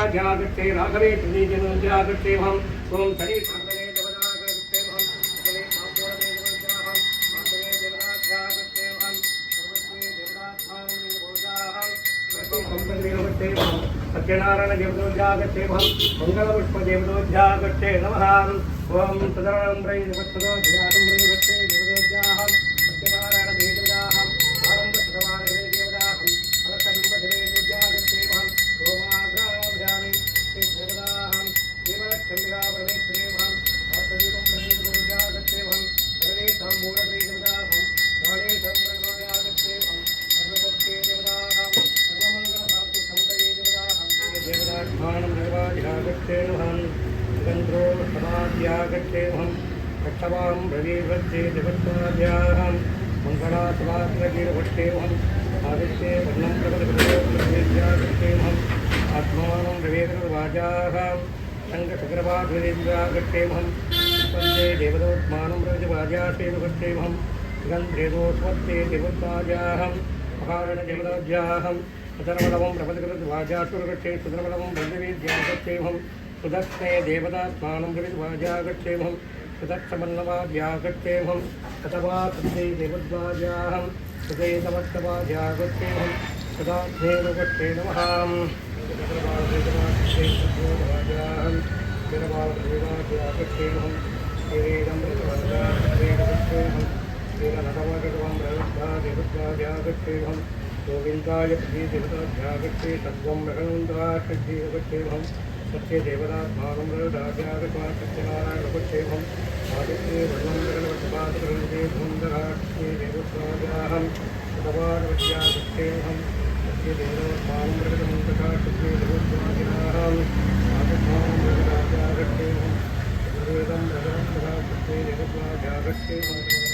देवदाघ्यागच्छे राघवे त्रिदेवदाघच्छेऽहम् ओम शनि सर्वने देवदाघच्छेऽहम् सर्वे मापूर्णे देवदाघ्याहम् मातवे देवदाघ्यागच्छेऽहम् सर्वस्मै देवदाघ्याहम् देवदाघ्याहम् सर्वे संपन्नेवच्छेऽहम् सत्यनारायण देवदाघ्यागच्छेऽहम् मंगलपुष्प देवदाघ्यागच्छे नमः ओम सदरणं ब्रै देवत्सदो ध्यानं ब्रै वच्चे देवदाघ्याहम् सत्यनारायण देवदाघ्याहम् आरंभ सदवारे देवदाघ्याहम् अलकबिंब देवदाघ्यागच्छेऽहम् ओमाग्राभ्यामि देवदाघ्याहम् देवलक्ष्मीरा परमेश्वरेऽहम् वासुदेवं देवदाघ्यागच्छेऽहम् सर्वे ताम्बूल देवदाघ्याहम् काले देवदाघ्यागच्छेऽहम् सर्वपत्ये देवदाघ्याहम् सर्वमंगलप्राप्ति संपदे देवदाघ्याहम् देवदाघ्यानं देवदाघ्यागच्छेऽहम् गन्धो समाध्यागच्छेऽहम् कक्षवां ब्रवीवच्चे देवत्वाध्याहम् मङ्गलासवाग्रवीरभट्टेऽहम् आदित्ये वर्णं प्रबलप्रदेव्यागच्छेऽहम् आत्मानं रवेन्द्रवाजाहम् शङ्खचक्रवाध्वरेन्द्रागच्छेऽहम् स्पन्दे देवदोत्मानं रजवाजासेवगच्छेऽहम् गन्धेदोस्वत्ते देवत्वाजाहम् महारण देवदाध्याहम् सुधर्मलवं प्रबलकृतवाजासुरगच्छे सुधर्मलवं ब्रजवीद्यागच्छेऽहम् सुदक्षिणे देवदात्मानं रविद्वाजागच्छेऽहम् सुदक्षमन्नवाद्यागच्छेऽहम् कतवा कृते देवद्वाजाहम् सुदेतवत्तवाद्यागच्छेऽहम् सदात्मेनुगच्छे नमः वाजाहम् वीरबालदेवाद्यागच्छेऽहम् वीरेदं रजवाजागच्छेऽहम् वीरनटवगतवं रविद्वा देवद्वाजागच्छेऽहम् गोविन्दाय प्रति देवताध्यागच्छे सत्वं रघुन्दागच्छेऽहम् सत्य देवदात्मानं रविदाध्यागत्वा सत्यनारायणगच्छेऽहम् आदित्ये वर्णं रघुवत्पादकरन्दे धूम्धराक्षे देवत्वाजाहम् सतवादवद्यागच्छेऽहम् सत्य देवदात्मानं रघुमन्तकाक्षे देवत्वाजाहम् आदित्यानं रघुदाध्यागच्छेऽहम् सर्वेदं रघुवन्तकाक्षे देवत्वाजागच्छेऽहम्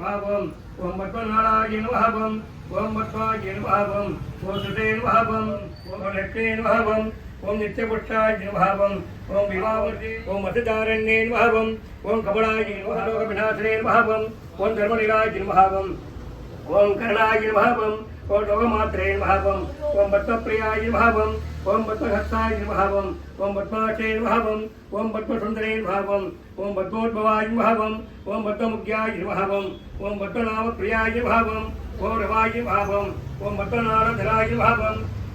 भावम ओम पद्मनारायण भावम ओम पद्मायन भावम ओम सुतेन भावम ओम लक्ष्मीन भावम ओम नित्यपुष्टायन भावम ओम विवावर्ते ओम अतिदारण्येन भावम ओम कपड़ायन भावम विनाशनेन भावम ओम धर्मनिरायन भावम ओम कर्णायन भावम ओम लोकमात्रे नमः ओम पद्मप्रियाय नमः ओम पद्महस्ताय नमः ओम पद्माक्षे नमः ओम पद्मसुंदरे नमः ओम पद्मोद्भवाय नमः ओम पद्ममुख्याय नमः ओम पद्मनाभप्रियाय नमः ओम रवाय नमः ओम पद्मनाभधराय नमः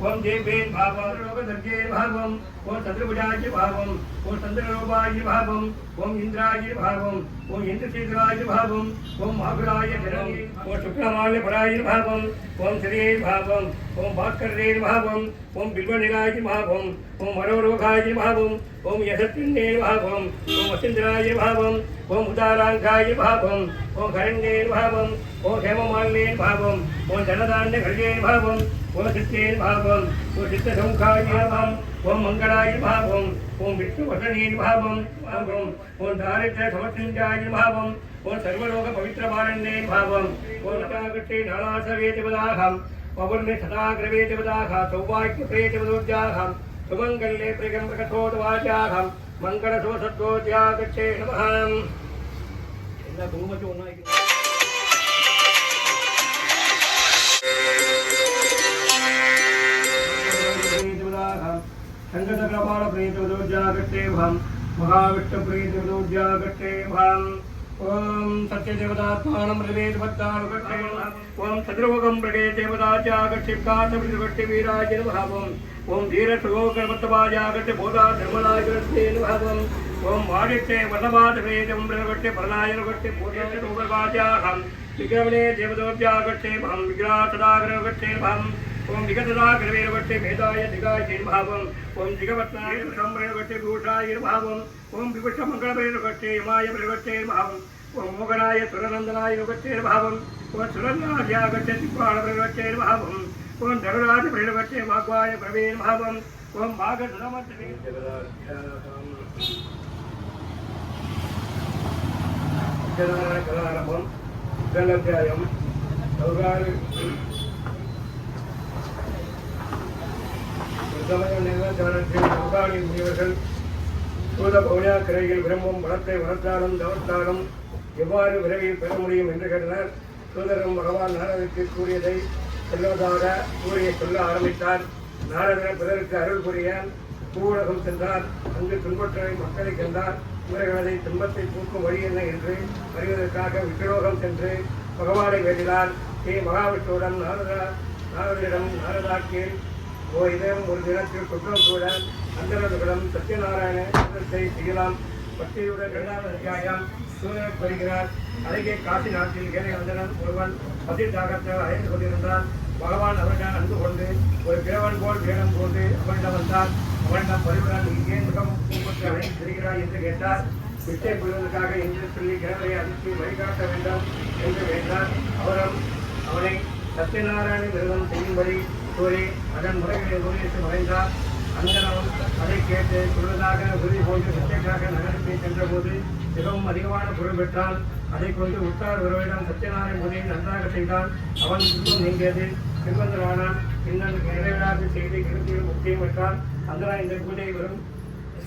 ओम देवे भावं लोकदर्गे भावं ओम चंद्रभुजाय भावं ओम चंद्ररूपाय भावं ओम इंद्राय भावं ओम इंद्रशीघ्राय भावं ओम महागुराय धरणी ओम शुक्लमाल्य फलाय भावं ओम श्री भावं ओम भास्करे भावं ओम बिल्वनिलाय भावं ओम मनोरोगाय भावं ओम यशस्विने भावं ओम वसुंधराय भावं ओम उदारांगाय भावं ओम हरण्ये भावं ओम हेममाल्ये भावं ओम धनधान्य खड्गे भावं ओम सिद्धे भावं ओम सिद्धसौखाय भावं ओम मंगलाय भावं ओम विष्णुवसने भावं ओम दारिद्र्य समर्थिंजाय भावं ओम सर्वलोक पवित्रवारण्ये भावं ओम नटागटे नालासवेतिवदाहं पवर्णे सदाग्रवेतिवदाह सौभाग्यप्रेतिवदोज्जाहं सुमङ्गल्ये प्रियम्बकथोदवाचाहं मङ्गलसोसद्वोज्यागच्छे नमः ಎಲ್ಲ ಬಹುಮತಿ ಒನ್ನಾಗಿ संगतकपाल प्रीतिवदोज्जागच्छे भं महाविष्णु प्रीतिवदोज्जागच्छे भं ओम सत्यदेवतात्मानं प्रवेदभक्तानुगच्छे ओम सद्रवगं प्रवेदेवताचागच्छे कातवृगट्टे वीराय नमः ओम धीरसुगोकर्मत्तवाजागच्छे बोधा धर्मराजगच्छे नमः ओम वादित्ये वल्लभादवेदं प्रगट्टे प्रलयनुगट्टे बोधेशोगवाचाहं विक्रमणे देवदोज्जागच्छे भं विग्रहतदाग्रगच्छे भं ओम दिगतदाग्रवेरगट्टे भेदाय दिगाय भावं ओम दिगवत्नाय संब्रेरगट्टे भूषाय भावं ओम विपुष्टमंगलवेरगट्टे यमाय प्रगट्टे भावं ओम मोगनाय सुरनंदनाय गट्टे भावं ओम सुरन्नाद्यागट्टे दिक्पालप्रगट्टे भावं ओम धनुराज प्रगट्टे वाग्वाय प्रवेर भावं ओम भागधनमत्ते कलारभं गलध्यायं सौगारि சூத பௌனியா கிரையில் பிரம்மம் வளத்தை வளர்த்தாலும் தவத்தாலும் எவ்வாறு விரைவில் பெற முடியும் என்று கேட்டனர். சூதரும் பகவான் நாரதற்கு கூறியதை சொல்வதாக கூறிய சொல்ல ஆரம்பித்தார். நாரதர் பிறருக்கு அருள் புரிய பூவுலகம் சென்றார். அங்கு துன்பற்ற மக்களை கண்டார். இவர்களது துன்பத்தை பூக்கும் வழி என்ன என்று அறிவதற்காக விக்கிரோகம் சென்று பகவானை வேண்டினார். ஸ்ரீ மகாவிஷ்ணுவுடன் நாரதரிடம் நாரதாக்கில் இதயம் ஒரு தினத்தில் குற்றம் கூட அந்தரவிடம் சத்யநாராயணத்தை செய்யலாம். பக்தியுடன் 2வது அத்தியாயம் சூரியன் வருகிறார். அழகிய காசி நாட்டில் ஏழை அந்தரன் ஒருவன் பதி தாகத்தில் அழைந்து கொண்டிருந்தான். பகவான் அவரிடம் அன்பு கொண்டு ஒரு கிழவன் போல் வேடம் போட்டு அவனிடம் வந்தார். அவனிடம் பரிவுடன் இங்கே மிகவும் பூப்பட்டு அழைத்து திரிகிறாய் என்று கேட்டார். விட்டை புரிவதற்காக என்று சொல்லி கிழவரை அனுப்பி வழிகாட்ட வேண்டும் என்று வேண்டார். அவனை சத்யநாராயண விரதம் செய்யும்படி கூறி அதன் முறைகளை உபதேசம் அடைந்தார். அந்தனவன் அதை கேட்டு சொல்வதாக உறுதி போன்று சத்தியக்காக நகரத்தை சென்றபோது மிகவும் அதிகமான பொருள் பெற்றான். அதை கொண்டு உற்றார் ஒருவரிடம் சத்யநாராயண பூஜையை நன்றாக செய்தான். அவன் துன்பம் நீங்கியது, செல்வந்தரானான். பின்னர் நிறைவேறாது செய்து கிருத்தியில் முக்கியம் பெற்றான். அந்தனா இந்த பூஜையை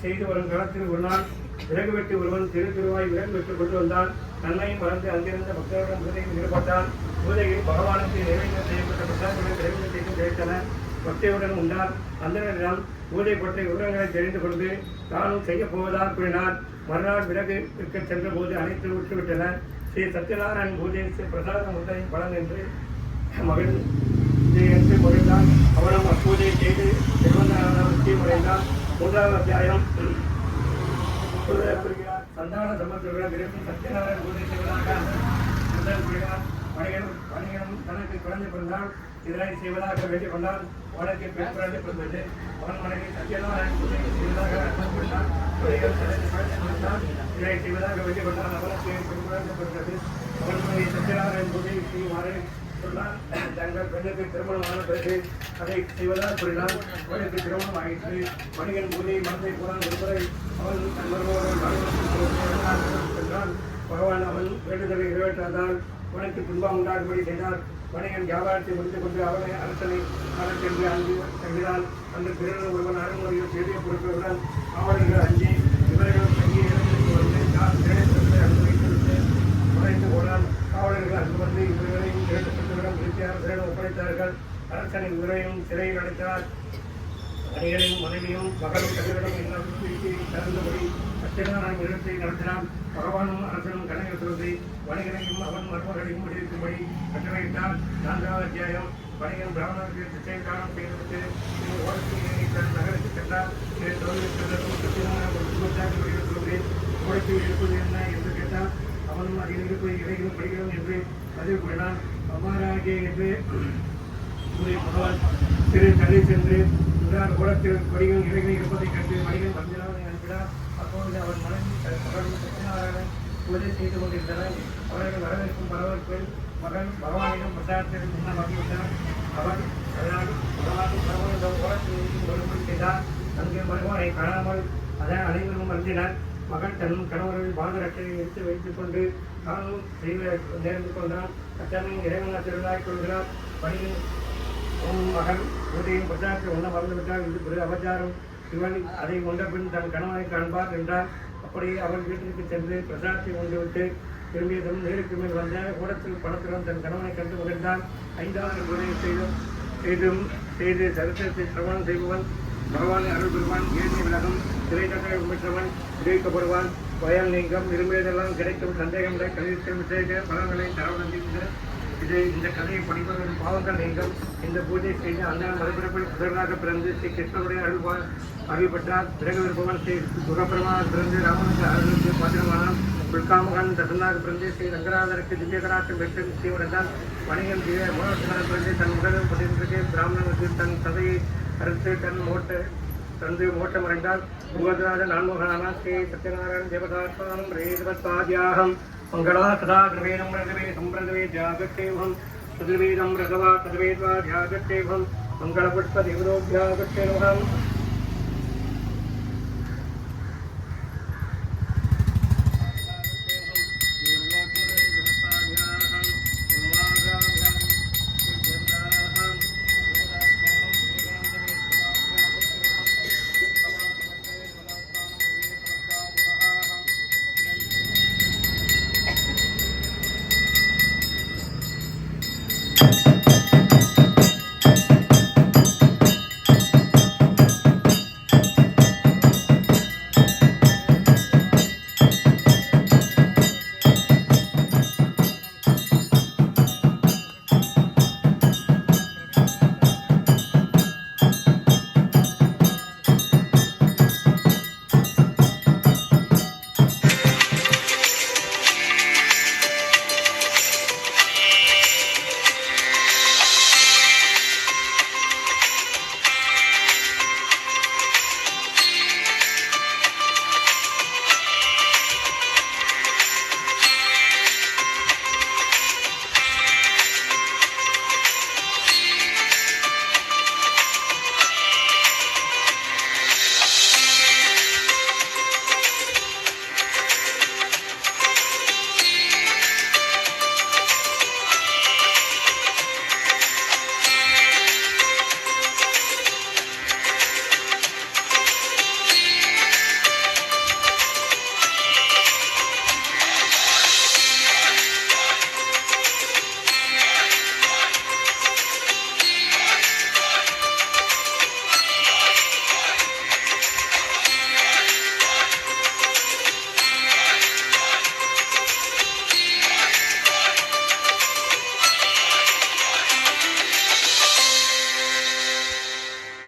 செய்து வரும் காலத்தில் ஒரு நாள் விறகு வெட்டி ஒருவன் திருவாய் விறகு வெற்றி கொண்டு வந்தான். நன்மையும் மறந்து அங்கிருந்த பக்தர்களுடன் பூஜையில் ஈடுபட்டான். பூஜையில் பகவானுக்கு நிறைவேற்றம் செய்யப்பட்ட பிரசாதங்களை நிறைவேற்றம் செய்து கிடைத்தன. பக்தியுடன் உண்டார். அந்தனிடம் பூஜை பற்றி விவரங்களை தெரிந்து கொண்டு தானும் செய்யப் போவதாக கூறினார். மறுநாள் விறகு விற்க சென்ற போது அனைத்து விட்டுவிட்டனர். ஸ்ரீ சத்யநாராயண் பூஜை பிரசாதம் உதவி பலன் என்று மகிழ்ந்தான். அவனும் அப்பூஜையை செய்து நிச்சயம் அடைந்தான். 3வது அத்தியாயம் குறிக்கிறார். சந்தான சம்பந்தத்துடன் விரும்பி சத்யநாராயண பூஜை செய்வதாக முதல் கூறினார். வணிகனும் தனக்கு குழந்தை பிறந்தால் இதனை செய்வதாக வேண்டிக் கொண்டான். அவனுக்கு பெண் குழந்தை பிறந்தது. அவன் மனைவி சத்யநாராயண பூஜை செய்வதாக அர்த்தம் கொண்டான். வணிகன் தனக்கு குழந்தை பிறந்தால் இதனை செய்வதாக வேண்டிக் கொண்டான். அவனுக்கு பெண் குழந்தை பிறந்தது. அவன் மனைவி சத்யநாராயண பூஜை செய்யுமாறு சொன்னார். தங்கள் பெண்ணுக்கு திருமணமான பிறகு அதை செய்வதாக கூறினார். அவனுக்கு திருமணம் ஆயிற்று. வணிகன் பூஜை மனத்தை கூறான். ஒருமுறை அவன் தன் மருமகன் சென்றான். பகவான் அவன் வேண்டுதலை நிறைவேற்றாதால் அவனுக்கு துன்பம் உண்டாகும்படி செய்தார். வணிகன் வியாபாரத்தை முடித்துக் கொண்டு அவனை அரசனை சென்று அங்கு தங்கினான். அந்த பிறகு ஒருவன் அருள்மொழியில் செய்திய பொருட்களுடன் ஆவணங்கள் அஞ்சி இவர்கள் தங்கிய இடத்திற்கு வந்து அனுமதித்து உழைத்து போனான். காவலர்கள் அங்கு வந்து இவர்களையும் திரட்டப்பட்டு அரசனிடம் குறித்து அரசனிடம் ஒப்படைத்தார்கள். அரசனின் உரையும் சிறையில் அடைத்தார். அடிகளின் மனைவியும் மகளும் கதிரிடம் எல்லாம் தகுந்தபடி சத்தியநாராயண இல்லத்தை நடத்தினான். பகவானும் அரசனும் கணையில் சொல்லி வணிகனையும் அவன் மருமகளையும் முடிவிக்கும்படி கட்டளையிட்டார். 4வது அத்தியாயம். வணிகன் பிராமணருக்கு திசைக்காலம் செய்துவிட்டு ஓடத்தில் தன் நகருக்கு சென்றார். சத்தியநாராயண சொல்லி ஓடத்தில் இருப்பது என்ன என்று கேட்டார். அவனும் அதில் இருப்பது இடைகளும் படிகளும் என்று பதில் கூறினான். அவ்வாறாகிய என்று கூறிய பகவான் திரு தள்ளி சென்று ஓடத்தில் கொடிகள் இடைகள் இருப்பதை கண்டு வணிகன் வந்திராவனை அனுப்பினார். அப்பொழுது அவன் மனைவி சத்தியநாராயணன் பூஜை செய்து கொண்டிருந்தனர். அவர்கள் வரவேற்கும் பரவற்பில் மகன் பகவானிடம் பிரசாரத்தில் முன்ன வந்துவிட்டார். அவன் அதனால் பகவான் பரவானிடம் ஓடத்தில் ஒழுங்கு செய்தார். அங்கு பகவானை காணாமல் அதன் அனைவரும் வந்தினர். மகன் தன் கணவரில் பாதரட்டை எடுத்து வைத்துக் கொண்டு தானும் செய்ய நேர்ந்து கொண்டான். அச்சமயம் இறைவன் திருவிழாய் கொள்கிறார். வணிகன் மகன் பூஜையின் பிரசாரத்தை உண்ண மறந்துவிட்டார். இது அபச்சாரம். இவன் அதை கொண்ட பின் தன் கணவனை காண்பார் என்றார். அப்படியே அவன் வீட்டிற்கு சென்று பிரசாரத்தை கொண்டுவிட்டு திரும்பியதும் நேருக்கு மேல் வந்த கூடத்தில் பணத்துடன் தன் கணவனை கண்டு மகிழ்ந்தான். 5வது பூஜையை செய்து சரித்திரத்தை சிரவணம் செய்பவன் பகவானை அருள் பெறுவான். ஏழ்மை விலகும். சிறை தண்டனை பெற்றவன் விடுவிக்கப்படுவான். வயல் நீங்கம். விரும்பியதெல்லாம் கிடைக்கும். சந்தேகங்களை கல்விக்கும் விசேஷ பலன்களை தரவந்திருக்கிற இந்த கதையை படிப்பதன் பாவங்கள் நீங்கும். இந்த பூஜை செய்து அந்த மறுபிறப்பில் புதனாக பிறந்து ஸ்ரீ கிருஷ்ணனுடைய அருள் பெற்றார். பிறகு இருப்பவன் ஸ்ரீ சுகபிரமாக பிறந்து ராமனுக்கு அருளுக்கு பாத்திரமானான். புல்காமகன் தசனாக பிறந்து ஸ்ரீ ரங்கநாதருக்கு திவ்யகராட்டம் பெற்று நிச்சயமடைந்தான். வணிகன் மூலவர்த்தனாக பிறந்து தன் உடலில் கொண்டிருந்தது பிராமணனுக்கு தன் சதையை அறுத்து தந்து மோட்டமடைந்தால். பூகராஜ நான்முகனான ஸ்ரீ சத்யநாராயண தேவதாத்மானம் ரேதவத்பாத்யாகம் மங்களா சதா கிருவேணம் ரகவே சம்பிரதவே தியாகத்தேவம் சதுர்வேதம் ரகவா ததுவேத்வா தியாகத்தேவம் மங்களபுஷ்ப தேவதோத்யாகத்தேவம்